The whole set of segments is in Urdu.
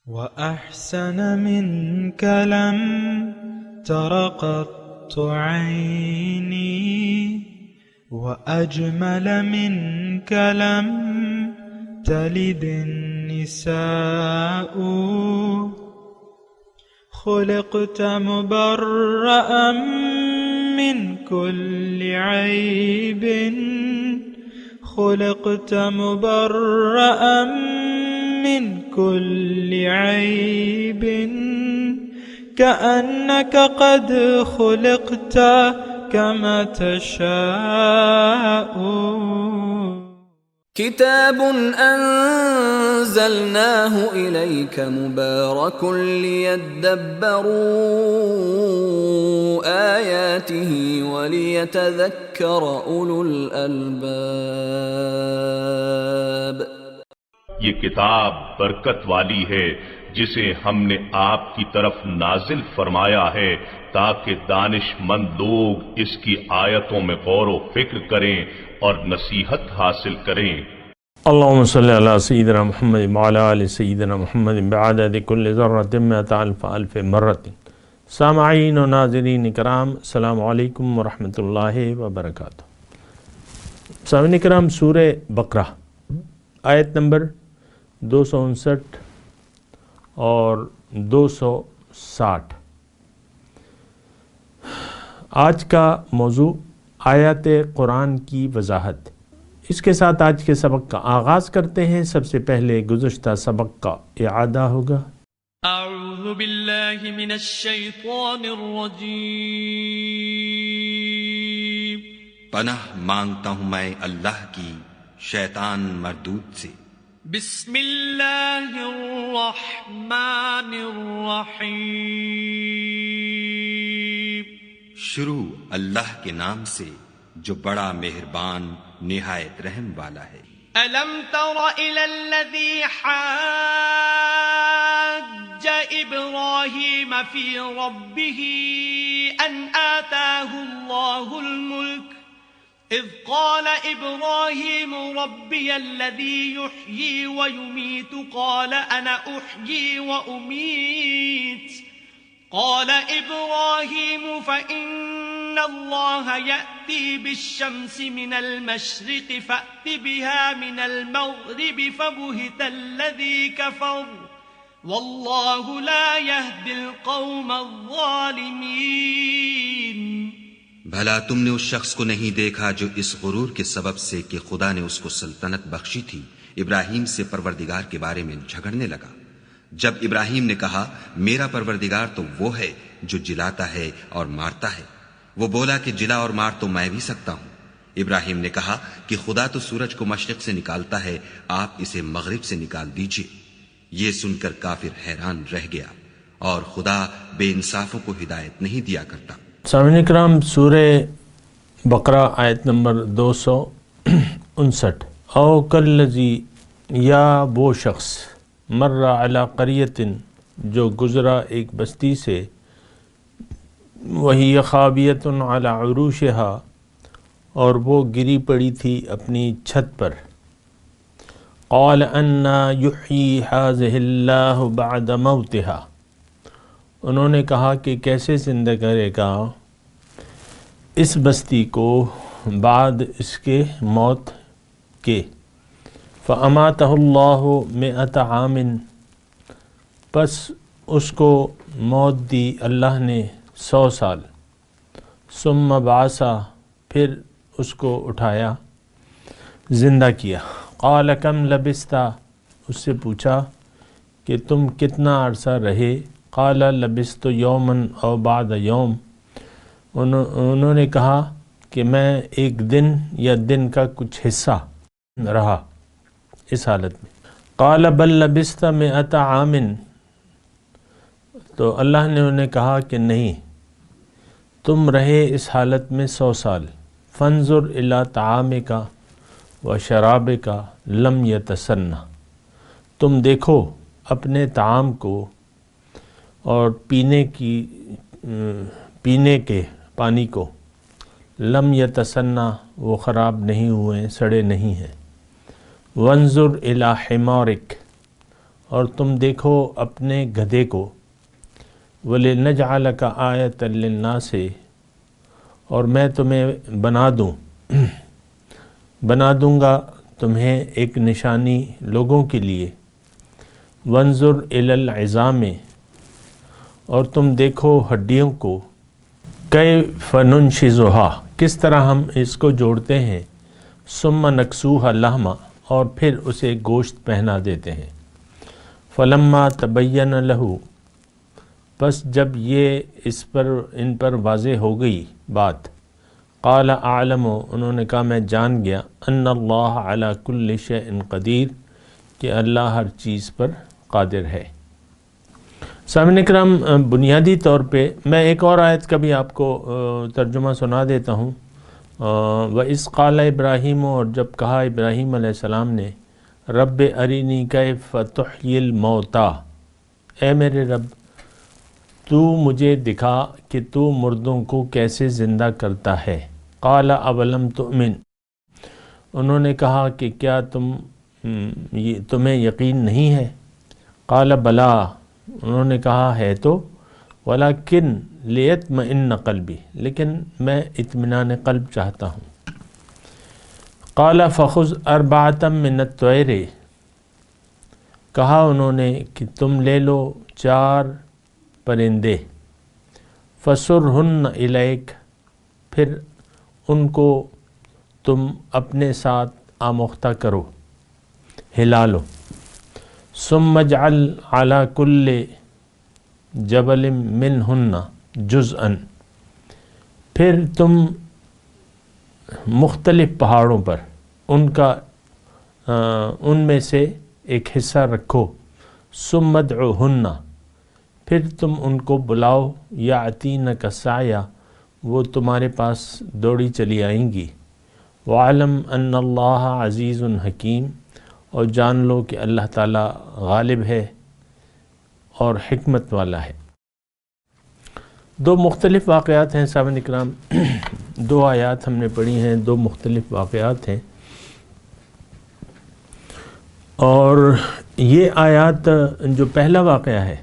وأحسن منك لم تر قط عيني وأجمل منك لم تلد النساء خلقت مبرأ من كل عيب خلقت مبرأ من كل عيب كأنك قد خلقت كما تشاء كتاب أنزلناه إليك مبارك ليدبروا آياته وليتذكر أولو الألباب. یہ کتاب برکت والی ہے جسے ہم نے آپ کی طرف نازل فرمایا ہے تاکہ دانش مند لوگ اس کی آیتوں میں غور و فکر کریں اور نصیحت حاصل کریں. اللہم صلی علی سیدنا محمد وعلی آل سیدنا محمد بعدد کل ذرۃ مئۃ الف الف مرۃ. سامعین و ناظرین کرام، السلام علیکم ورحمۃ اللہ وبرکاتہ. سامعین کرام، سورہ بقرہ آیت نمبر 259 اور 260. آج کا موضوع آیات قرآن کی وضاحت. اس کے ساتھ آج کے سبق کا آغاز کرتے ہیں. سب سے پہلے گزشتہ سبق کا اعادہ ہوگا. اعوذ باللہ من الشیطان الرجیم. پناہ مانگتا ہوں میں اللہ کی شیطان مردود سے. بسم اللہ الرحمن الرحیم. شروع اللہ کے نام سے جو بڑا مہربان نہایت رحم والا ہے. الم تر الى الذی حاج ابراہیم فی ربہ ان آتاہ اللہ الملک اذ قال ابراہیم ربی الذی یحیی ویمیت قال انا احیی وامیت قال ابراہیم فإن اللہ یأتی بالشمس من المشرق فأت بها من المغرب فبہت الذی کفر واللہ لا یہدی القوم الظالمین. بھلا تم نے اس شخص کو نہیں دیکھا جو اس غرور کے سبب سے کہ خدا نے اس کو سلطنت بخشی تھی ابراہیم سے پروردگار کے بارے میں جھگڑنے لگا. جب ابراہیم نے کہا میرا پروردگار تو وہ ہے جو جلاتا ہے اور مارتا ہے، وہ بولا کہ جلا اور مار تو میں بھی سکتا ہوں. ابراہیم نے کہا کہ خدا تو سورج کو مشرق سے نکالتا ہے، آپ اسے مغرب سے نکال دیجئے. یہ سن کر کافر حیران رہ گیا، اور خدا بے انصافوں کو ہدایت نہیں دیا کرتا. سامعین کرام، سورہ بقرہ آیت نمبر 259. او کالذی، یا وہ شخص، مر علی قریۃ، جو گزرا ایک بستی سے، وہی خاویۃ علی عروشہا، اور وہ گری پڑی تھی اپنی چھت پر. قال انا یحیی ھذہ اللہ بعد موتہا، انہوں نے کہا کہ کیسے زندہ کرے گا اس بستی کو بعد اس کے موت کے. فاماتہ اللہ مئۃ عام، پس اس کو موت دی اللہ نے 100 سال. ثم بعثا، پھر اس کو اٹھایا، زندہ کیا. قال کم لبثت، اس سے پوچھا کہ تم کتنا عرصہ رہے. قال لبثت یوما او بعد یوم، انہوں نے کہا کہ میں ایک دن یا دن کا کچھ حصہ رہا اس حالت میں. قال بل لبثت مئۃ عام، تو اللہ نے انہیں کہا کہ نہیں، تم رہے اس حالت میں 100 سال. فانظر الی طعامک و شرابک لم یتسنہ، تم دیکھو اپنے طعام کو اور پینے کے پانی کو، لم یتسنہ، وہ خراب نہیں ہوئے، سڑے نہیں ہیں. وانظر الی حمارک، اور تم دیکھو اپنے گدھے کو، وَلِنَجْعَلَكَ آیَةً لِلنَّاسِ، اور میں تمہیں بنا دوں گا تمہیں ایک نشانی لوگوں کے لیے، وَانظُرْ إِلَى الْعِظَامِ، اور تم دیکھو ہڈیوں کو، كَيْفَ نُنشِزُهَا، کس طرح ہم اس کو جوڑتے ہیں، ثُمَّ نَكْسُوهَا لَحْمًا، اور پھر اسے گوشت پہنا دیتے ہیں، فَلَمَّا تَبَيَّنَ لَهُ، پس جب یہ ان پر واضح ہو گئی بات، قال اعلم، انہوں نے کہا میں جان گیا، ان اللہ علی کل شیء قدیر، کہ اللہ ہر چیز پر قادر ہے۔ سامعین کرام، بنیادی طور پہ میں ایک اور آیت کا بھی آپ کو ترجمہ سنا دیتا ہوں۔ وَإِذْ قَالَ ابراہیم، اور جب کہا ابراہیم علیہ السلام نے، رب ارینی کیف تحیی الموتیٰ، اے میرے رب تو مجھے دکھا کہ تو مردوں کو کیسے زندہ کرتا ہے۔ قال اولم تؤمن، انہوں نے کہا کہ کیا تمہیں یقین نہیں ہے؟ قال بلا، انہوں نے کہا ہے تو، ولیکن لیطمئن قلبی، لیکن میں اطمینان قلب چاہتا ہوں۔ قال فخذ اربعۃ من الطیر، کہا انہوں نے کہ تم لے لو 4 پرندے، فَسُرْهُنَّ إِلَيْكَ، پھر ان کو تم اپنے ساتھ آموختہ کرو، ہلا لو، ثُمَّ اجْعَلْ عَلَى كُلِّ جَبَلٍ مِّنْهُنَّ جُزْءًا، پھر تم مختلف پہاڑوں پر ان میں سے ایک حصہ رکھو، ثُمَّ ادْعُوهُنَّ، پھر تم ان کو بلاؤ، یأتینک سعیا، وہ تمہارے پاس دوڑی چلی آئیں گی، وَعْلَمْ أَنَّ اللَّهَ عَزِيزٌ حَكِيمٌ، اور جان لو کہ اللہ تعالیٰ غالب ہے اور حکمت والا ہے۔ 2 مختلف واقعات ہیں سامعین اکرام، 2 آیات ہم نے پڑھی ہیں، 2 مختلف واقعات ہیں، اور یہ آیات جو پہلا واقعہ ہے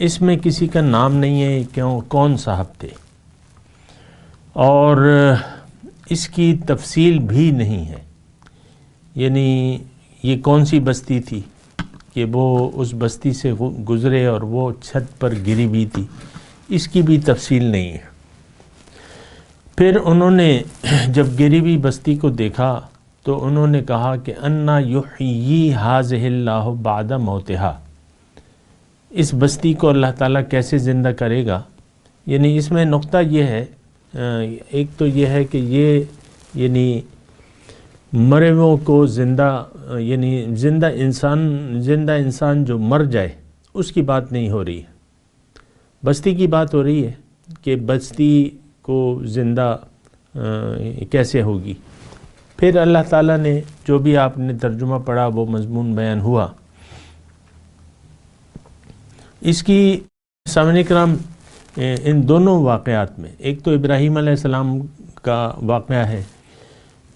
اس میں کسی کا نام نہیں ہے کون صاحب تھے، اور اس کی تفصیل بھی نہیں ہے، یعنی یہ کون سی بستی تھی کہ وہ اس بستی سے گزرے اور وہ چھت پر گری ہوئی تھی، اس کی بھی تفصیل نہیں ہے۔ پھر انہوں نے جب گری ہوئی بستی کو دیکھا تو انہوں نے کہا کہ انا یحیی ھذہ اللہ بعد موتہا، اس بستی کو اللہ تعالیٰ کیسے زندہ کرے گا۔ یعنی اس میں نقطہ یہ ہے، ایک تو یہ ہے کہ یہ یعنی مرے ہوئوں کو زندہ، یعنی زندہ انسان جو مر جائے اس کی بات نہیں ہو رہی ہے، بستی کی بات ہو رہی ہے کہ بستی کو زندہ کیسے ہوگی۔ پھر اللہ تعالیٰ نے جو بھی آپ نے ترجمہ پڑھا وہ مضمون بیان ہوا۔ اس کی سامعین کرام ان دونوں واقعات میں، ایک تو ابراہیم علیہ السلام کا واقعہ ہے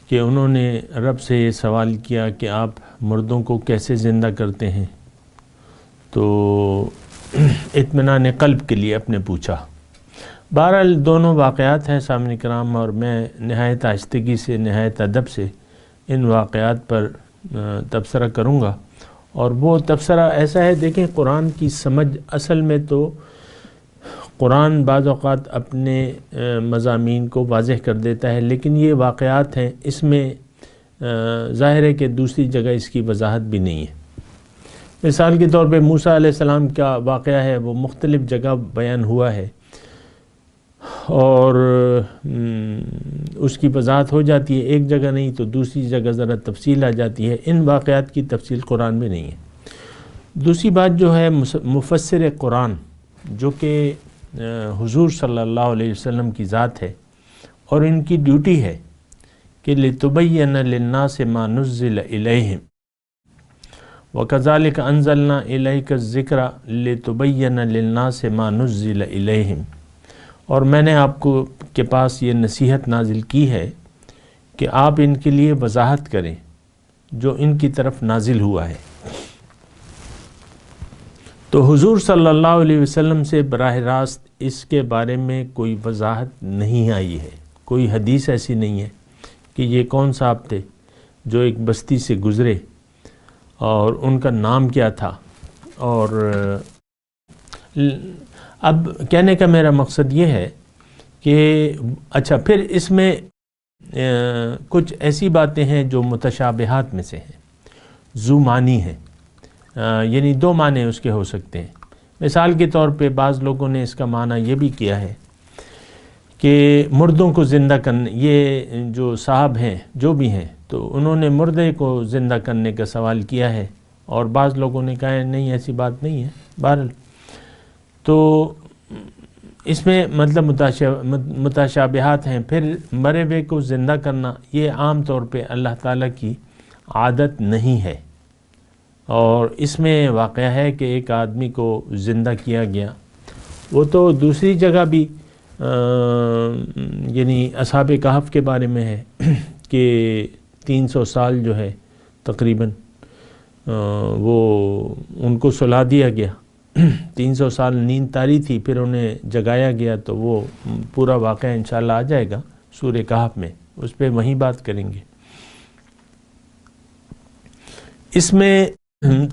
کہ انہوں نے رب سے یہ سوال کیا کہ آپ مردوں کو کیسے زندہ کرتے ہیں، تو اطمینان قلب کے لیے اپنے پوچھا۔ بہرحال دونوں واقعات ہیں سامعین کرام، اور میں نہایت آہستگی سے، نہایت ادب سے ان واقعات پر تبصرہ کروں گا، اور وہ تبصرہ ایسا ہے، دیکھیں قرآن کی سمجھ اصل میں تو قرآن بعض اوقات اپنے مضامین کو واضح کر دیتا ہے، لیکن یہ واقعات ہیں، اس میں ظاہر ہے کہ دوسری جگہ اس کی وضاحت بھی نہیں ہے۔ مثال کے طور پہ موسیٰ علیہ السلام کا واقعہ ہے، وہ مختلف جگہ بیان ہوا ہے اور اس کی وضاحت ہو جاتی ہے، ایک جگہ نہیں تو دوسری جگہ ذرا تفصیل آ جاتی ہے، ان واقعات کی تفصیل قرآن میں نہیں ہے۔ دوسری بات جو ہے مفسر قرآن جو کہ حضور صلی اللہ علیہ وسلم کی ذات ہے، اور ان کی ڈیوٹی ہے کہ لِتُبَيَّنَ لِلنَّاسِ مَا نُزِّلَ إِلَيْهِمْ وَكَذَلِكَ أَنزَلْنَا إِلَيْكَ الذِّكْرَ لِتُبَيَّنَ لِلنَّاسِ مَا نُزِّلَ إِلَيْهِمْ، اور میں نے آپ کو کے پاس یہ نصیحت نازل کی ہے کہ آپ ان کے لیے وضاحت کریں جو ان کی طرف نازل ہوا ہے۔ تو حضور صلی اللہ علیہ وسلم سے براہ راست اس کے بارے میں کوئی وضاحت نہیں آئی ہے، کوئی حدیث ایسی نہیں ہے کہ یہ کون صاحب تھے جو ایک بستی سے گزرے اور ان کا نام کیا تھا. اور اب کہنے کا میرا مقصد یہ ہے کہ اچھا پھر اس میں کچھ ایسی باتیں ہیں جو متشابہات میں سے ہیں، ذو معنی ہیں، یعنی دو معنی اس کے ہو سکتے ہیں. مثال کے طور پہ بعض لوگوں نے اس کا معنی یہ بھی کیا ہے کہ مردوں کو زندہ کرنے، یہ جو صاحب ہیں جو بھی ہیں تو انہوں نے مردے کو زندہ کرنے کا سوال کیا ہے، اور بعض لوگوں نے کہا ہے نہیں ایسی بات نہیں ہے. بہرحال تو اس میں مطلب متشابہات ہیں. پھر مرے ہوئے کو زندہ کرنا یہ عام طور پہ اللہ تعالیٰ کی عادت نہیں ہے، اور اس میں واقعہ ہے کہ ایک آدمی کو زندہ کیا گیا. وہ تو دوسری جگہ بھی یعنی اصحاب کہف کے بارے میں ہے کہ 300 سال جو ہے تقریباً وہ ان کو سلا دیا گیا. 300 سال نیند تاری تھی، پھر انہیں جگایا گیا. تو وہ پورا واقعہ انشاءاللہ آ جائے گا سورہ کہف میں، اس پہ وہیں بات کریں گے. اس میں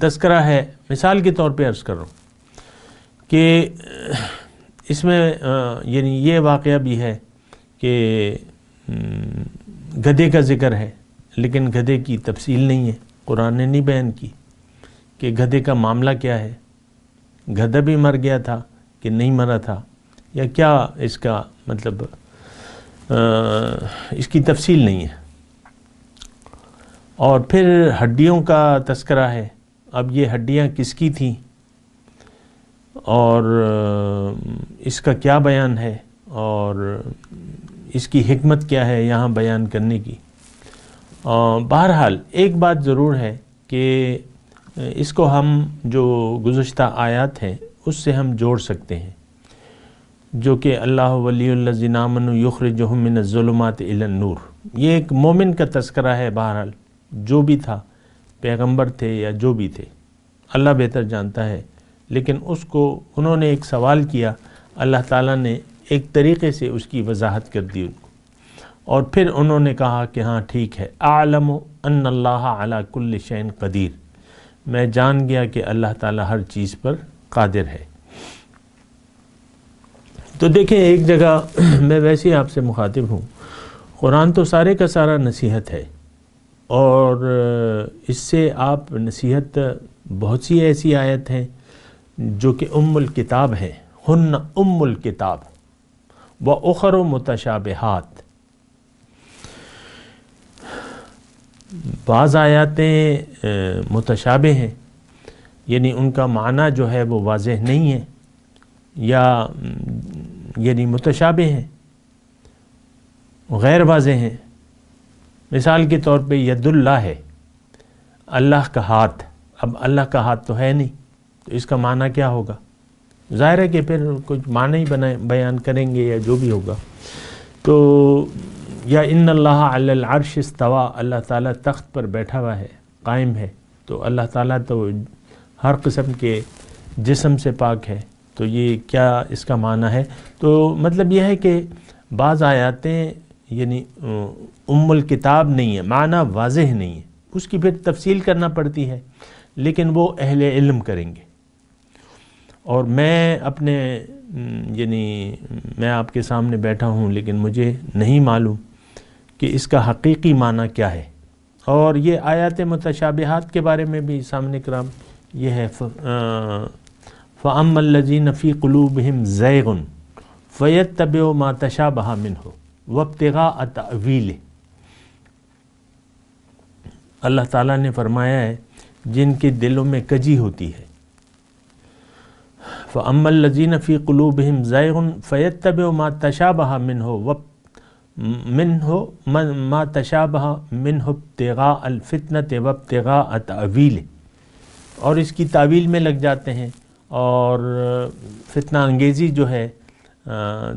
تذکرہ ہے، مثال کے طور پہ عرض کر رہا ہوں کہ اس میں یعنی یہ واقعہ بھی ہے کہ گدھے کا ذکر ہے، لیکن گدھے کی تفصیل نہیں ہے، قرآن نے نہیں بیان کی کہ گدھے کا معاملہ کیا ہے، گدھا بھی مر گیا تھا کہ نہیں مرا تھا، یا کیا اس کا مطلب اس کی تفصیل نہیں ہے. اور پھر ہڈیوں کا تذکرہ ہے. اب یہ ہڈیاں کس کی تھیں اور اس کا کیا بیان ہے اور اس کی حکمت کیا ہے یہاں بیان کرنے کی. بہرحال ایک بات ضرور ہے کہ اس کو ہم جو گزشتہ آیات ہیں اس سے ہم جوڑ سکتے ہیں، جو کہ اللہ ولی الذین آمنوا یخرجہم من الظلمات الی النور. یہ ایک مومن کا تذکرہ ہے. بہرحال جو بھی تھا، پیغمبر تھے یا جو بھی تھے، اللہ بہتر جانتا ہے، لیکن اس کو انہوں نے ایک سوال کیا، اللہ تعالیٰ نے ایک طریقے سے اس کی وضاحت کر دی ان کو، اور پھر انہوں نے کہا کہ ہاں ٹھیک ہے، اعلم ان اللہ علی کل شیء قدیر، میں جان گیا کہ اللہ تعالیٰ ہر چیز پر قادر ہے. تو دیکھیں ایک جگہ میں ویسے آپ سے مخاطب ہوں، قرآن تو سارے کا سارا نصیحت ہے، اور اس سے آپ نصیحت بہت سی ایسی آیت ہیں جو کہ ام الکتاب ہیں، ہن ام الکتاب و اخر متشابہات. بعض آیاتیں متشابہ ہیں، یعنی ان کا معنی جو ہے وہ واضح نہیں ہے، یا یعنی متشابہ ہیں، غیر واضح ہیں. مثال کے طور پہ ید اللہ ہے، اللہ کا ہاتھ. اب اللہ کا ہاتھ تو ہے نہیں، تو اس کا معنی کیا ہوگا؟ ظاہر ہے کہ پھر کچھ معنی ہی بیان کریں گے یا جو بھی ہوگا. تو یا ان اللہ علی العرش استوى، اللہ تعالیٰ تخت پر بیٹھا ہوا ہے، قائم ہے. تو اللہ تعالیٰ تو ہر قسم کے جسم سے پاک ہے، تو یہ کیا اس کا معنی ہے؟ تو مطلب یہ ہے کہ بعض آیاتیں یعنی ام الکتاب نہیں ہے، معنی واضح نہیں ہے، اس کی پھر تفصیل کرنا پڑتی ہے، لیکن وہ اہل علم کریں گے. اور میں اپنے یعنی میں آپ کے سامنے بیٹھا ہوں، لیکن مجھے نہیں معلوم کہ اس کا حقیقی معنی کیا ہے. اور یہ آیات متشابہات کے بارے میں بھی سامنے کرام یہ ہے، فَأَمَّا الَّذِينَ فِي قُلُوبِهِمْ زَيْغٌ فَيَتَّبِعُوا مَا تَشَابَهَ مِنْهُ وَابْتِغَاءَ تَأْوِيلِهِ. اللہ تعالیٰ نے فرمایا ہے جن کے دلوں میں کجی ہوتی ہے، فَأَمَّا الَّذِينَ فِي قُلُوبِهِمْ زَيْغٌ فَيَتَّبِعُوا مَا تَشَابَهَ مَا تَشَابَهَ مِنْهُ ابْتِغَاءَ الْفِتْنَةِ وَابْتِغَاءَ تَأْوِيلِهِ. اور اس کی تعویل میں لگ جاتے ہیں، اور فتنہ انگیزی جو ہے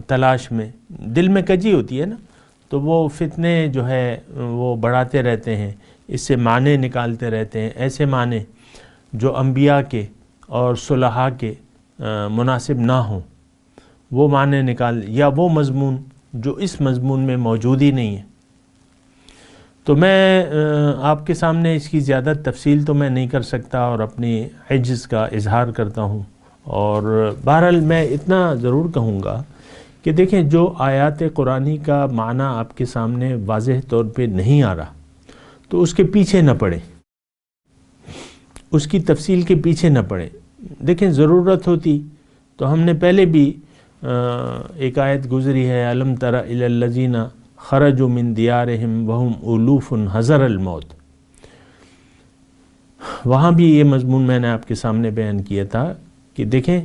تلاش میں. دل میں کجی ہوتی ہے نا، تو وہ فتنے جو ہے وہ بڑھاتے رہتے ہیں، اس سے معنی نکالتے رہتے ہیں، ایسے معنی جو انبیاء کے اور صلحاء کے مناسب نہ ہوں، وہ معنی نکال، یا وہ مضمون جو اس مضمون میں موجود ہی نہیں ہے۔ تو میں آپ کے سامنے اس کی زیادہ تفصیل تو میں نہیں کر سکتا اور اپنی عجز کا اظہار کرتا ہوں، اور بہرحال میں اتنا ضرور کہوں گا کہ دیکھیں جو آیات قرآنی کا معنی آپ کے سامنے واضح طور پہ نہیں آ رہا تو اس کے پیچھے نہ پڑیں، اس کی تفصیل کے پیچھے نہ پڑیں۔ دیکھیں ضرورت ہوتی تو ہم نے پہلے بھی ایک آیت گزری ہے، الم تر الی الذین خرجوا من دیارہم وہم الوف حذر الموت، وہاں بھی یہ مضمون میں نے آپ کے سامنے بیان کیا تھا کہ دیکھیں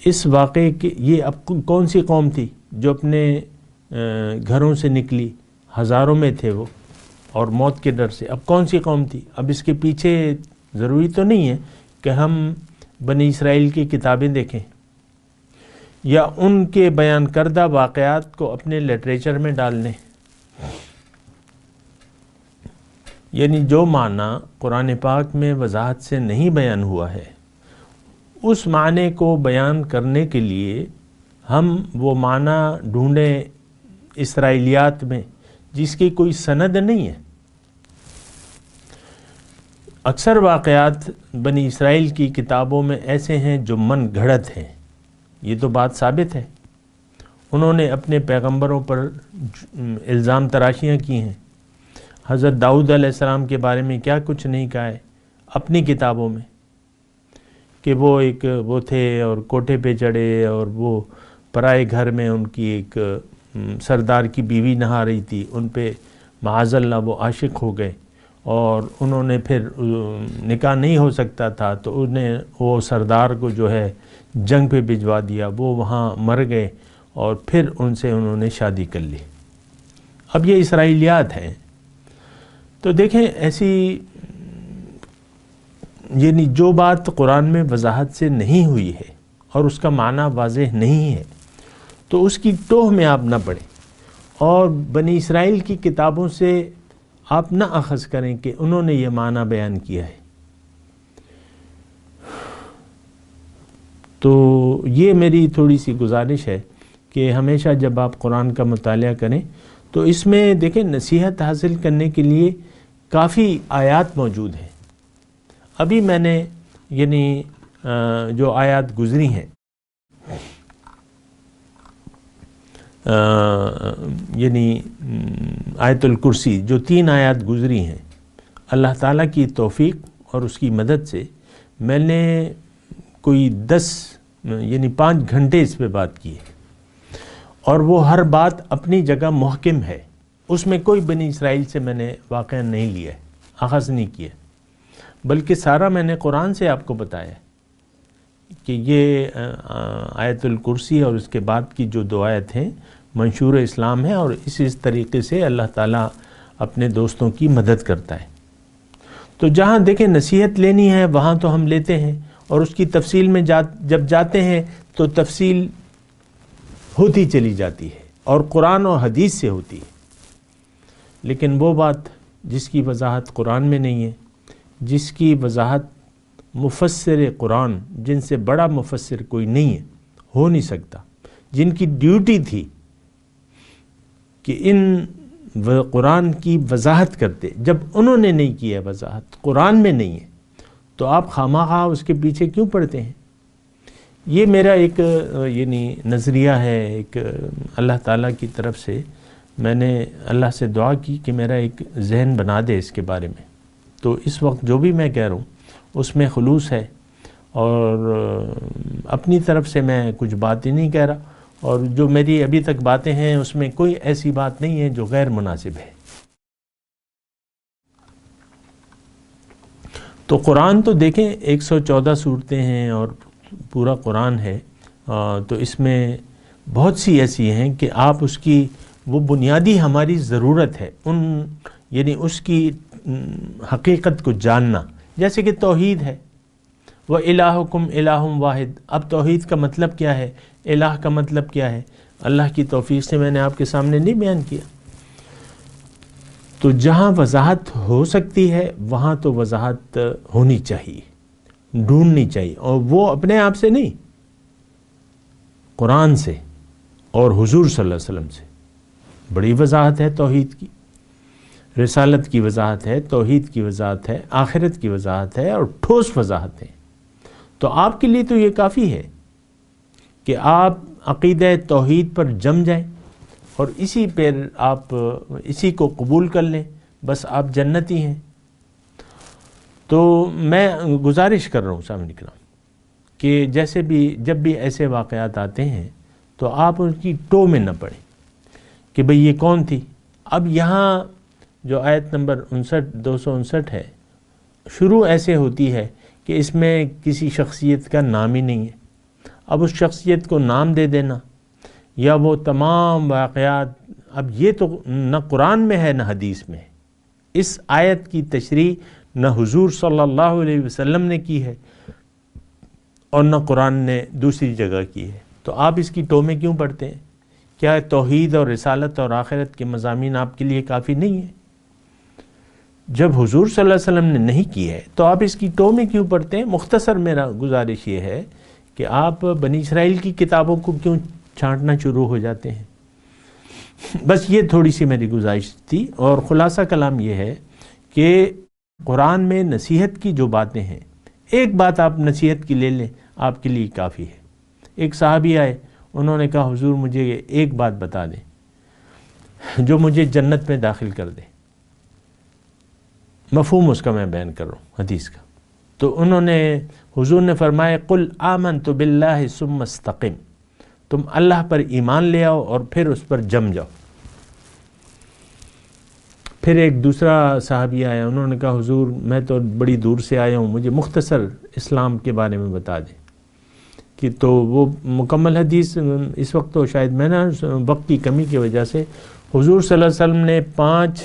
اس واقعے کے، یہ اب کون سی قوم تھی جو اپنے گھروں سے نکلی، ہزاروں میں تھے وہ، اور موت کے ڈر سے، اب کون سی قوم تھی؟ اب اس کے پیچھے ضروری تو نہیں ہے کہ ہم بنی اسرائیل کی کتابیں دیکھیں یا ان کے بیان کردہ واقعات کو اپنے لٹریچر میں ڈال لیں، یعنی جو معنی قرآن پاک میں وضاحت سے نہیں بیان ہوا ہے اس معنی کو بیان کرنے کے لیے ہم وہ معنی ڈھونڈیں اسرائیلیات میں جس کی کوئی سند نہیں ہے۔ اکثر واقعات بنی اسرائیل کی کتابوں میں ایسے ہیں جو من گھڑت ہیں، یہ تو بات ثابت ہے۔ انہوں نے اپنے پیغمبروں پر الزام تراشیاں کی ہیں، حضرت داؤد علیہ السلام کے بارے میں کیا کچھ نہیں کہا ہے اپنی کتابوں میں، کہ وہ تھے اور کوٹھے پہ چڑھے اور وہ پرائے گھر میں ان کی ایک سردار کی بیوی نہا رہی تھی، ان پہ معاذ اللہ وہ عاشق ہو گئے اور انہوں نے پھر نکاح نہیں ہو سکتا تھا تو انہیں وہ سردار کو جو ہے جنگ پہ بھجوا دیا، وہ وہاں مر گئے اور پھر ان سے انہوں نے شادی کر لی۔ اب یہ اسرائیلیات ہیں۔ تو دیکھیں ایسی، یعنی جو بات قرآن میں وضاحت سے نہیں ہوئی ہے اور اس کا معنی واضح نہیں ہے تو اس کی ٹوہ میں آپ نہ پڑیں، اور بنی اسرائیل کی کتابوں سے آپ نہ اخذ کریں کہ انہوں نے یہ معنی بیان کیا ہے۔ تو یہ میری تھوڑی سی گزارش ہے کہ ہمیشہ جب آپ قرآن کا مطالعہ کریں تو اس میں دیکھیں نصیحت حاصل کرنے کے لیے کافی آیات موجود ہیں۔ ابھی میں نے یعنی جو آیات گزری ہیں، یعنی آیت الکرسی، جو 3 آیات گزری ہیں، اللہ تعالیٰ کی توفیق اور اس کی مدد سے میں نے کوئی 5 گھنٹے اس پہ بات کی ہے، اور وہ ہر بات اپنی جگہ محکم ہے، اس میں کوئی بنی اسرائیل سے میں نے واقعہ نہیں لیا ہے، اخذ نہیں کیا، بلکہ سارا میں نے قرآن سے آپ کو بتایا کہ یہ آیت الکرسی اور اس کے بعد کی جو 2 آیت ہیں منشور اسلام ہے، اور اس طریقے سے اللہ تعالیٰ اپنے دوستوں کی مدد کرتا ہے۔ تو جہاں دیکھیں نصیحت لینی ہے وہاں تو ہم لیتے ہیں، اور اس کی تفصیل میں جب جاتے ہیں تو تفصیل ہوتی چلی جاتی ہے اور قرآن و حدیث سے ہوتی ہے، لیکن وہ بات جس کی وضاحت قرآن میں نہیں ہے، جس کی وضاحت مفسر قرآن، جن سے بڑا مفسر کوئی نہیں ہے، ہو نہیں سکتا، جن کی ڈیوٹی تھی کہ ان قرآن کی وضاحت کرتے، جب انہوں نے نہیں کیا وضاحت، قرآن میں نہیں ہے، تو آپ خواہ اس کے پیچھے کیوں پڑتے ہیں؟ یہ میرا ایک یعنی نظریہ ہے، ایک اللہ تعالیٰ کی طرف سے میں نے اللہ سے دعا کی کہ میرا ایک ذہن بنا دے اس کے بارے میں۔ تو اس وقت جو بھی میں کہہ رہا ہوں اس میں خلوص ہے، اور اپنی طرف سے میں کچھ بات ہی نہیں کہہ رہا، اور جو میری ابھی تک باتیں ہیں اس میں کوئی ایسی بات نہیں ہے جو غیر مناسب ہے۔ تو قرآن تو دیکھیں 114 سورتیں ہیں اور پورا قرآن ہے، تو اس میں بہت سی ایسی ہیں کہ آپ اس کی وہ بنیادی ہماری ضرورت ہے یعنی اس کی حقیقت کو جاننا، جیسے کہ توحید ہے، وَإِلَٰهُكُمْ إِلَٰهٌ وَاحِدٌ۔ اب توحید کا مطلب کیا ہے، الہ کا مطلب کیا ہے، اللہ کی توفیق سے میں نے آپ کے سامنے نہیں بیان کیا۔ تو جہاں وضاحت ہو سکتی ہے وہاں تو وضاحت ہونی چاہیے، ڈھونڈنی چاہیے، اور وہ اپنے آپ سے نہیں، قرآن سے اور حضور صلی اللہ علیہ وسلم سے۔ بڑی وضاحت ہے توحید کی، رسالت کی وضاحت ہے، توحید کی وضاحت ہے، آخرت کی وضاحت ہے، اور ٹھوس وضاحت ہے۔ تو آپ کے لیے تو یہ کافی ہے کہ آپ عقیدہ توحید پر جم جائیں اور اسی پر آپ اسی کو قبول کر لیں، بس آپ جنتی ہیں۔ تو میں گزارش کر رہا ہوں سامنے کرام کہ جیسے بھی جب بھی ایسے واقعات آتے ہیں تو آپ ان کی ٹو میں نہ پڑیں کہ بھئی یہ کون تھی۔ اب یہاں جو آیت نمبر 259 ہے، شروع ایسے ہوتی ہے کہ اس میں کسی شخصیت کا نام ہی نہیں ہے۔ اب اس شخصیت کو نام دے دینا یا وہ تمام واقعات، اب یہ تو نہ قرآن میں ہے نہ حدیث میں ہے۔ اس آیت کی تشریح نہ حضور صلی اللہ علیہ وسلم نے کی ہے اور نہ قرآن نے دوسری جگہ کی ہے، تو آپ اس کی ٹو میں کیوں پڑھتے ہیں؟ کیا توحید اور رسالت اور آخرت کے مضامین آپ کے لیے کافی نہیں ہیں؟ جب حضور صلی اللہ علیہ وسلم نے نہیں کی ہے تو آپ اس کی ٹو میں کیوں پڑھتے ہیں؟ مختصر میرا گزارش یہ ہے کہ آپ بنی اسرائیل کی کتابوں کو کیوں چھانٹنا شروع ہو جاتے ہیں؟ بس یہ تھوڑی سی میری گزارش تھی، اور خلاصہ کلام یہ ہے کہ قرآن میں نصیحت کی جو باتیں ہیں، ایک بات آپ نصیحت کی لے لیں، آپ کے لیے کافی ہے۔ ایک صحابی آئے، انہوں نے کہا حضور مجھے ایک بات بتا دیں جو مجھے جنت میں داخل کر دے۔ مفہوم اس کا میں بیان کر رہا ہوں حدیث کا۔ تو انہوں نے حضور نے فرمایا قل آمنت باللہ ثم استقم، تم اللہ پر ایمان لے آؤ اور پھر اس پر جم جاؤ۔ پھر ایک دوسرا صحابی آیا، انہوں نے کہا حضور میں تو بڑی دور سے آیا ہوں، مجھے مختصر اسلام کے بارے میں بتا دیں۔ کہ تو وہ مکمل حدیث اس وقت تو شاید میں نا وقت کی کمی کی وجہ سے حضور صلی اللہ علیہ وسلم نے 5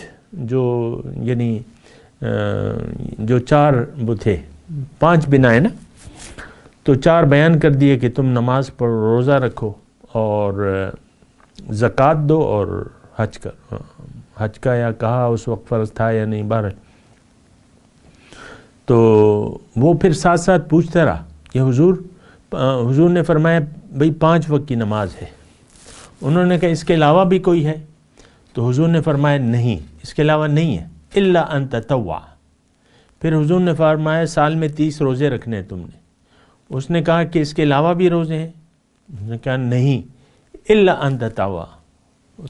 جو 4 وہ تھے 5 بنائے نا، تو 4 بیان کر دیے کہ تم نماز پڑھو، روزہ رکھو اور زکوٰۃ دو اور حج کا یا کہا اس وقت فرض تھا یا نہیں بہرحال۔ تو وہ پھر ساتھ ساتھ پوچھتا رہا کہ حضور نے فرمایا بھئی 5 وقت کی نماز ہے۔ انہوں نے کہا اس کے علاوہ بھی کوئی ہے؟ تو حضور نے فرمایا نہیں، اس کے علاوہ نہیں ہے، الا ان تطوع۔ پھر حضور نے فرمایا سال میں 30 روزے رکھنے ہیں تم نے۔ اس نے کہا کہ اس کے علاوہ بھی روزے ہیں؟ اس نے کہا نہیں، الا ان تطوع۔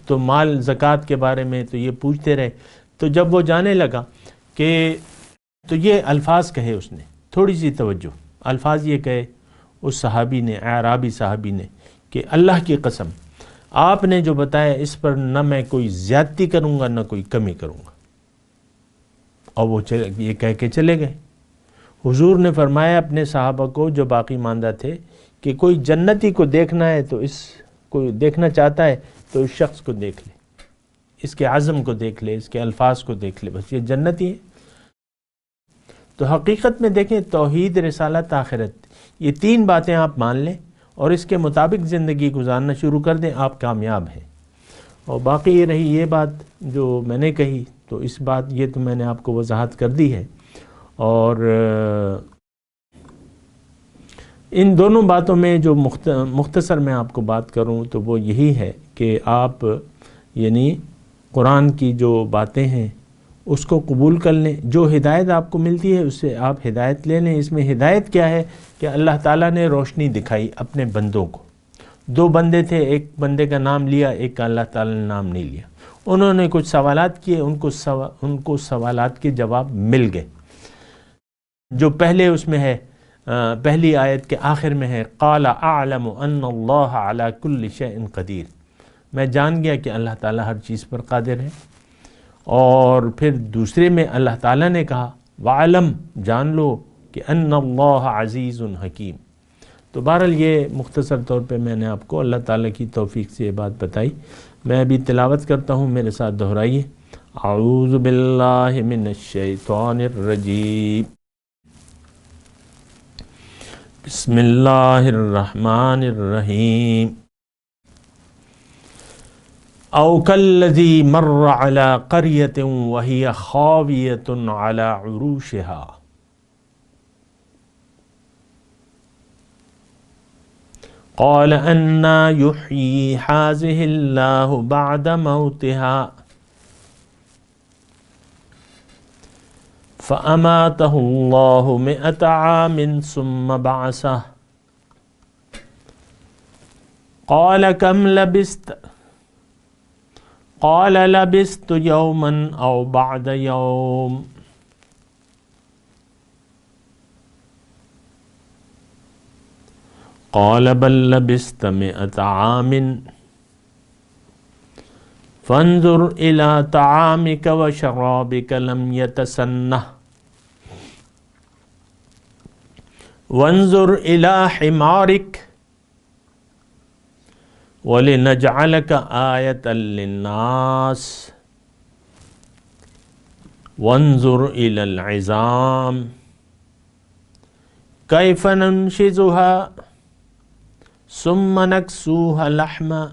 تو مال زکوٰۃ کے بارے میں تو یہ پوچھتے رہے۔ تو جب وہ جانے لگا کہ تو یہ الفاظ کہے اس نے، تھوڑی سی توجہ، الفاظ یہ کہے اس صحابی نے، اعرابی صحابی نے، کہ اللہ کی قسم آپ نے جو بتایا اس پر نہ میں کوئی زیادتی کروں گا نہ کوئی کمی کروں گا۔ اور وہ یہ کہہ کے چلے گئے۔ حضور نے فرمایا اپنے صحابہ کو جو باقی ماندہ تھے کہ کوئی جنتی کو دیکھنا ہے تو اس کو دیکھنا چاہتا ہے تو اس شخص کو دیکھ لے، اس کے عزم کو دیکھ لے، اس کے الفاظ کو دیکھ لے، بس یہ جنتی ہے۔ تو حقیقت میں دیکھیں توحید، رسالت، آخرت، یہ 3 باتیں آپ مان لیں اور اس کے مطابق زندگی گزارنا شروع کر دیں، آپ کامیاب ہیں۔ اور باقی یہ رہی یہ بات جو میں نے کہی، تو اس بات یہ تو میں نے آپ کو وضاحت کر دی ہے۔ اور ان دونوں باتوں میں جو مختصر میں آپ کو بات کروں تو وہ یہی ہے کہ آپ یعنی قرآن کی جو باتیں ہیں اس کو قبول کر لیں، جو ہدایت آپ کو ملتی ہے اس سے آپ ہدایت لے لیں۔ اس میں ہدایت کیا ہے کہ اللہ تعالیٰ نے روشنی دکھائی اپنے بندوں کو۔ 2 بندے تھے، ایک بندے کا نام لیا، ایک کا اللہ تعالیٰ نے نام نہیں لیا۔ انہوں نے کچھ سوالات کیے، ان کو سوالات کے جواب مل گئے۔ جو پہلے اس میں ہے، پہلی آیت کے آخر میں ہے قال اعلم ان اللہ علی کل شیء قدیر، میں جان گیا کہ اللہ تعالیٰ ہر چیز پر قادر ہے۔ اور پھر دوسرے میں اللہ تعالیٰ نے کہا وعلم، جان لو کہ ان اللہ عزیز حکیم۔ تو بہرحال یہ مختصر طور پہ میں نے آپ کو اللہ تعالیٰ کی توفیق سے یہ بات بتائی۔ میں ابھی تلاوت کرتا ہوں، میرے ساتھ دہرائیے۔ اعوذ باللہ من الشیطان الرجیم، بسم اللہ الرحمن الرحیم۔ او کالذی مر علی قریۃ وہی خاویۃ علی عروشہا، قال أنا يحيي هذه الله بعد موتها فأماته الله 100 عام ثم بعثه قال كم لبثت قال لبثت يوما أو بعد يوم قال بل لبثت 100 عام فانظر إلى طعامك وشرابك لم يتسنه وانظر إلى حمارك وَلِنَجْعَلَكَ آيَةً لِلنَّاسِ وَانظُرْ إِلَى الْعِظَامِ كَيْفَ نُنشِزُهَا ثُمَّ نَكْسُوهَا لَحْمًا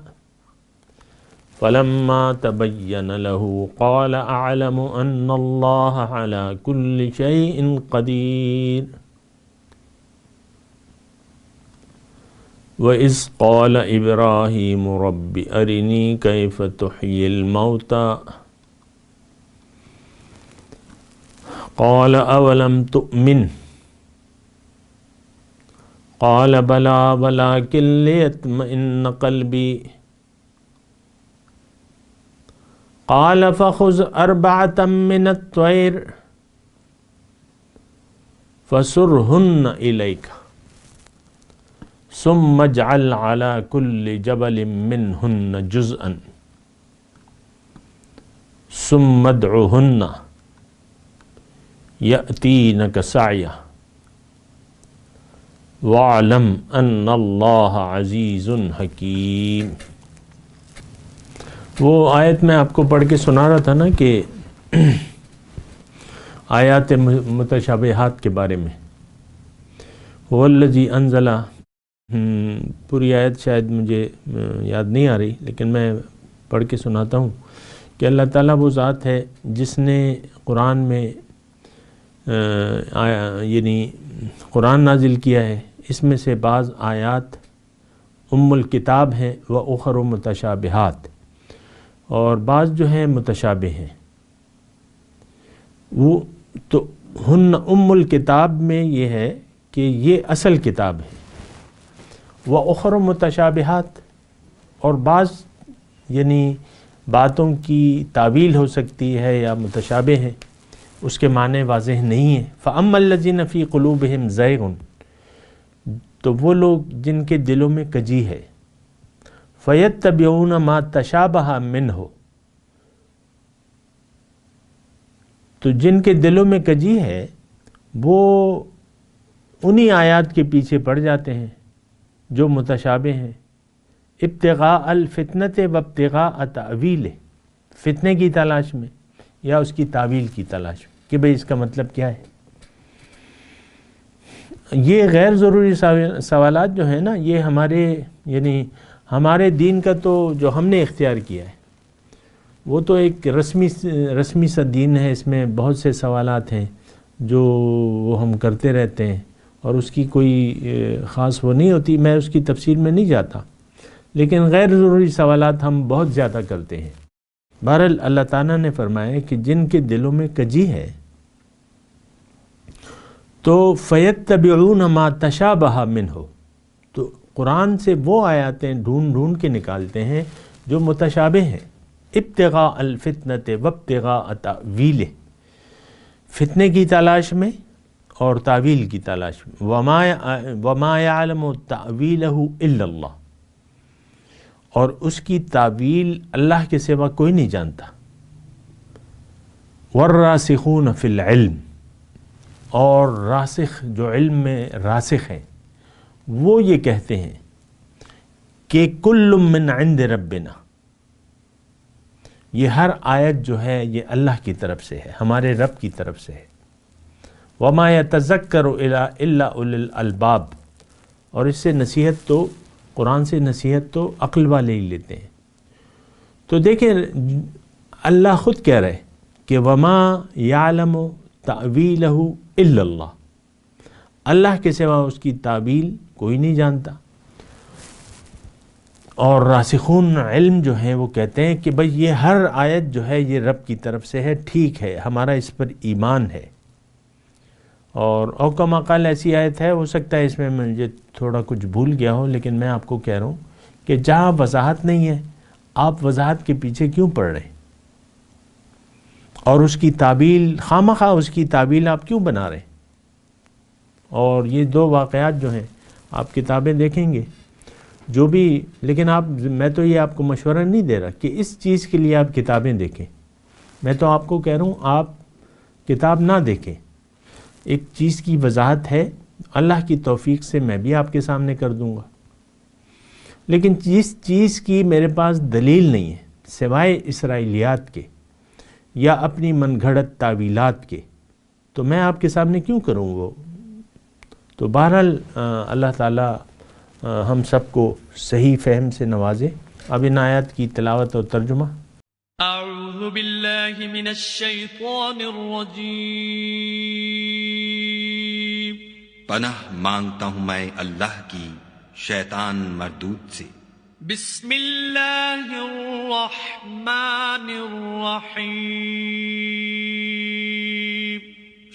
فَلَمَّا تَبَيَّنَ لَهُ قَالَ أَعْلَمُ أَنَّ اللَّهَ عَلَى كُلِّ شَيْءٍ قَدِيرٌ وَإِذْ قَالَ إِبْرَاهِيمُ رَبِّ أَرِنِي كَيْفَ تُحْيِي الْمَوْتَى قَالَ أَوَلَمْ تُؤْمِنْ قَالَ بَلَى وَلَكِنْ لِيَطْمَئِنَّ قَلْبِي قَالَ فَخُذْ 4 مِنَ الطَّيْرِ فَصُرْهُنَّ إِلَيْكَ ثم اجعل على كل جبل منهن جزءا ثم ادعهن يأتينك سعيا واعلم ان اللہ عزیز حکیم. وہ آیت میں آپ کو پڑھ کے سنا رہا تھا نا کہ آیات متشابہات کے بارے میں. والذی انزل، پوری آیت شاید مجھے یاد نہیں آ رہی لیکن میں پڑھ کے سناتا ہوں کہ اللہ تعالیٰ وہ ذات ہے جس نے قرآن میں یعنی قرآن نازل کیا ہے. اس میں سے بعض آیات ام الکتاب ہیں وَأُخَرُ متشابہات، اور بعض جو ہیں متشابہ ہیں. وہ تو ہن ام الکتاب میں یہ ہے کہ یہ اصل کتاب ہے، وَأُخَرُ متشابہات، اور بعض یعنی باتوں کی تعویل ہو سکتی ہے یا متشابہ ہے، اس کے معنی واضح نہیں ہیں. فَأَمَّا الَّذِينَ فِي قُلُوبِهِمْ زَيْغٌ، تو وہ لوگ جن کے دلوں میں کجی ہے، فَيَتَّبِعُونَ مَا تَشَابَهَ مِنْهُ، تو جن کے دلوں میں کجی ہے وہ انہی آیات کے پیچھے پڑ جاتے ہیں جو متشابہ ہیں. ابتغاء الفتنۃ وابتغاء تأویلہ، فتنے کی تلاش میں یا اس کی تعویل کی تلاش میں کہ بھئی اس کا مطلب کیا ہے. یہ غیر ضروری سوالات جو ہیں نا، یہ ہمارے یعنی ہمارے دین کا تو جو ہم نے اختیار کیا ہے وہ تو ایک رسمی سا دین ہے. اس میں بہت سے سوالات ہیں جو وہ ہم کرتے رہتے ہیں اور اس کی کوئی خاص وہ نہیں ہوتی. میں اس کی تفصیل میں نہیں جاتا، لیکن غیر ضروری سوالات ہم بہت زیادہ کرتے ہیں. بہرحال اللہ تعالیٰ نے فرمایا کہ جن کے دلوں میں کجی ہے تو فَيَتَّبِعُونَ مَا تَشَابَهَ مِنْهُ، تو قرآن سے وہ آیاتیں ڈھونڈ کے نکالتے ہیں جو متشابہ ہیں. ابتغاء الفتنۃ وابتغاء تأویلہ، فتنے کی تلاش میں اور تعویل کی تلاش میں. وَمَا يَعْلَمُ تَأْوِيلَهُ إِلَّا اللَّهُ، اور اس کی تعویل اللہ کے سوا کوئی نہیں جانتا. وَالرَّاسِخُونَ فِي الْعِلْمِ، اور راسخ جو علم میں راسخ ہیں وہ یہ کہتے ہیں کہ کل من عند ربنا، یہ ہر آیت جو ہے یہ اللہ کی طرف سے ہے، ہمارے رب کی طرف سے ہے. وَمَا يَتَذَكَّرُ إِلَّا أُولِو الْأَلْبَابِ، اور اس سے نصیحت تو قرآن سے نصیحت تو عقل والے ہی لیتے ہیں. تو دیکھیں اللہ خود کہہ رہے کہ وَمَا يَعْلَمُ تَأْوِيلَهُ إِلَّا اللَّهُ، اللہ کے سوا اس کی تعویل کوئی نہیں جانتا. اور راسخون علم جو ہیں وہ کہتے ہیں کہ بھئی یہ ہر آیت جو ہے یہ رب کی طرف سے ہے، ٹھیک ہے، ہمارا اس پر ایمان ہے۔ اور اوکما قال ایسی آیت ہے، ہو سکتا ہے اس میں مجھے تھوڑا کچھ بھول گیا ہو، لیکن میں آپ کو کہہ رہا ہوں کہ جہاں وضاحت نہیں ہے آپ وضاحت کے پیچھے کیوں پڑ رہے ہیں، اور اس کی تعبیل خواہ اس کی تعبیل آپ کیوں بنا رہے ہیں۔ اور یہ دو واقعات جو ہیں آپ کتابیں دیکھیں گے جو بھی، لیکن میں تو یہ آپ کو مشورہ نہیں دے رہا کہ اس چیز کے لیے آپ کتابیں دیکھیں، میں تو آپ کو کہہ رہا ہوں آپ کتاب نہ دیکھیں، ایک چیز کی وضاحت ہے، اللہ کی توفیق سے میں بھی آپ کے سامنے کر دوں گا، لیکن جس چیز کی میرے پاس دلیل نہیں ہے سوائے اسرائیلیات کے یا اپنی من گھڑت تعویلات کے، تو میں آپ کے سامنے کیوں کروں وہ۔ تو بہرحال اللہ تعالیٰ ہم سب کو صحیح فہم سے نوازے۔ اب ان آیات کی تلاوت اور ترجمہ۔ اعوذ باللہ من الشیطان الرجیم، پناہ مانگتا ہوں میں اللہ کی شیطان مردود سے۔ بسم اللہ الرحمن الرحیم،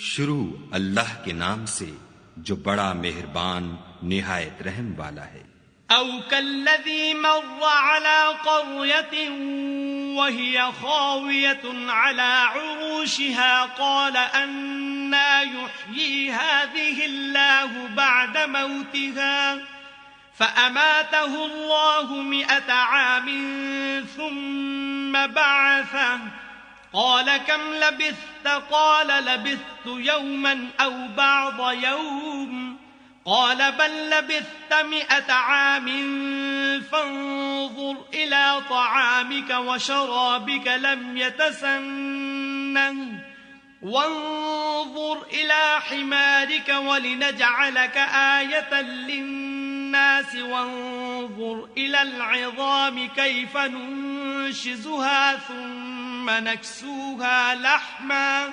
شروع اللہ کے نام سے جو بڑا مہربان نہایت رحم والا ہے۔ او کالذی مر على قرية وهي خاوية على عروشها قال أنى يحيي هذه الله بعد موتها فأماته الله 100 عام ثم بعثه قال كم لبثت قال لبثت يوما أو بعض يوم قال بل لبثت 100 عام فانظر إلى طعامك وشرابك لم يتسنه وانظر إلى حمارك ولنجعلك آية للناس وانظر إلى العظام كيف ننشزها ثم نكسوها لحما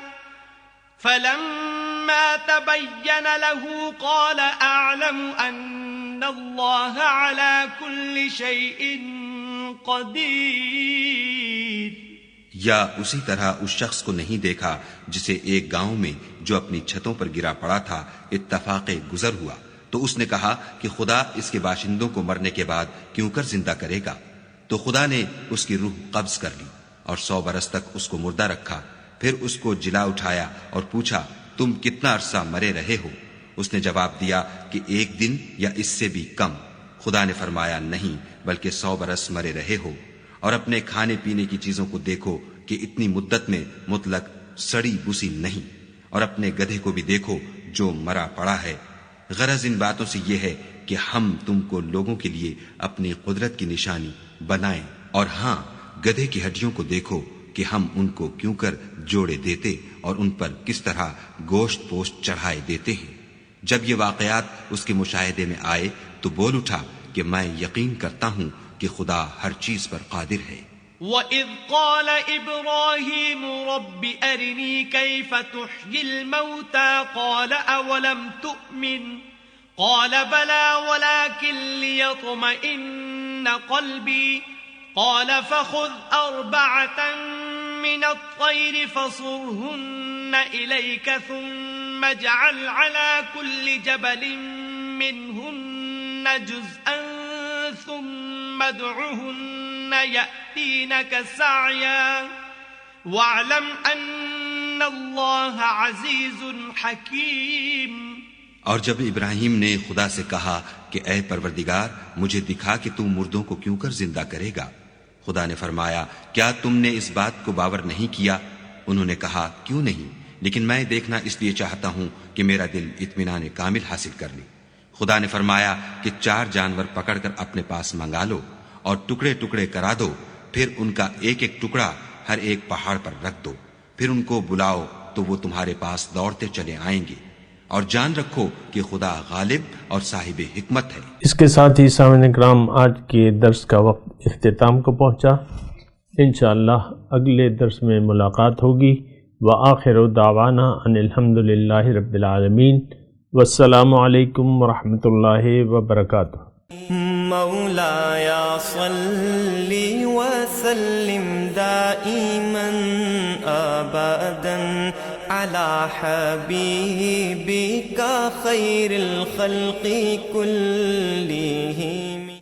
فلما تبين له قال أعلم أن الله على كل شيء قدير۔ یا اسی طرح اس شخص کو نہیں دیکھا جسے ایک گاؤں میں جو اپنی چھتوں پر گرا پڑا تھا اتفاق گزر ہوا، تو اس نے کہا کہ خدا اس کے باشندوں کو مرنے کے بعد کیوں کر زندہ کرے گا، تو خدا نے اس کی روح قبض کر لی اور 100 برس تک اس کو مردہ رکھا، پھر اس کو جلا اٹھایا اور پوچھا تم کتنا عرصہ مرے رہے ہو؟ اس نے جواب دیا کہ 1 دن یا اس سے بھی کم۔ خدا نے فرمایا نہیں بلکہ 100 برس مرے رہے ہو، اور اپنے کھانے پینے کی چیزوں کو دیکھو کہ اتنی مدت میں مطلق سڑی بسی نہیں، اور اپنے گدھے کو بھی دیکھو جو مرا پڑا ہے۔ غرض ان باتوں سے یہ ہے کہ ہم تم کو لوگوں کے لیے اپنی قدرت کی نشانی بنائیں، اور ہاں گدھے کی ہڈیوں کو دیکھو کہ ہم ان کو کیوں کر جوڑے دیتے اور ان پر کس طرح گوشت پوشت چڑھائے دیتے ہیں۔ جب یہ واقعات اس کے مشاہدے میں آئے تو بول اٹھا کہ میں یقین کرتا ہوں کہ خدا ہر چیز پر قادر ہے۔ وَإِذْ قَالَ إِبْرَاهِيمُ رَبِّ أَرِنِي كَيْفَ تُحْيِي الْمَوْتَى قَالَ أَوَلَمْ تُؤْمِنْ قَالَ بَلَى وَلَكِنْ لِيَطْمَئِنَّ قَلْبِي قَالَ فَخُذْ 4 مِنَ الطَّيْرِ فَصُرْهُنَّ إِلَيْكَ ثُمَّ اجْعَلْ عَلَى كُلِّ جَبَلٍ مِّنْهُنَّ جُزْءًا ثُمَّ ادْعُهُنَّ يَأْتِينَكَ سَعْيًا وَاعْلَمْ أَنَّ اللَّهَ عَزِيزٌ حَكِيمٌ۔ اور جب ابراہیم نے خدا سے کہا کہ اے پروردگار مجھے دکھا کہ تو مردوں کو کیوں کر زندہ کرے گا، خدا نے فرمایا کیا تم نے اس بات کو باور نہیں کیا؟ انہوں نے کہا کیوں نہیں، لیکن میں دیکھنا اس لیے چاہتا ہوں کہ میرا دل اطمینان کامل حاصل کر لے۔ خدا نے فرمایا کہ 4 جانور پکڑ کر اپنے پاس منگا لو اور ٹکڑے ٹکڑے کرا دو، پھر ان کا ایک ایک ٹکڑا ہر ایک پہاڑ پر رکھ دو، پھر ان کو بلاؤ تو وہ تمہارے پاس دوڑتے چلے آئیں گے، اور جان رکھو کہ خدا غالب اور صاحب حکمت ہے۔ اس کے ساتھ ہی سامعین کرام آج کے درس کا وقت اختتام کو پہنچا۔ انشاءاللہ اگلے درس میں ملاقات ہوگی۔ وآخر دعوانا ان الحمدللہ رب العالمین، والسلام علیکم ورحمۃ اللہ وبرکاتہ۔ مولاي صل وسلم دائما أبدا على حبيبك خير الخلق كلهم.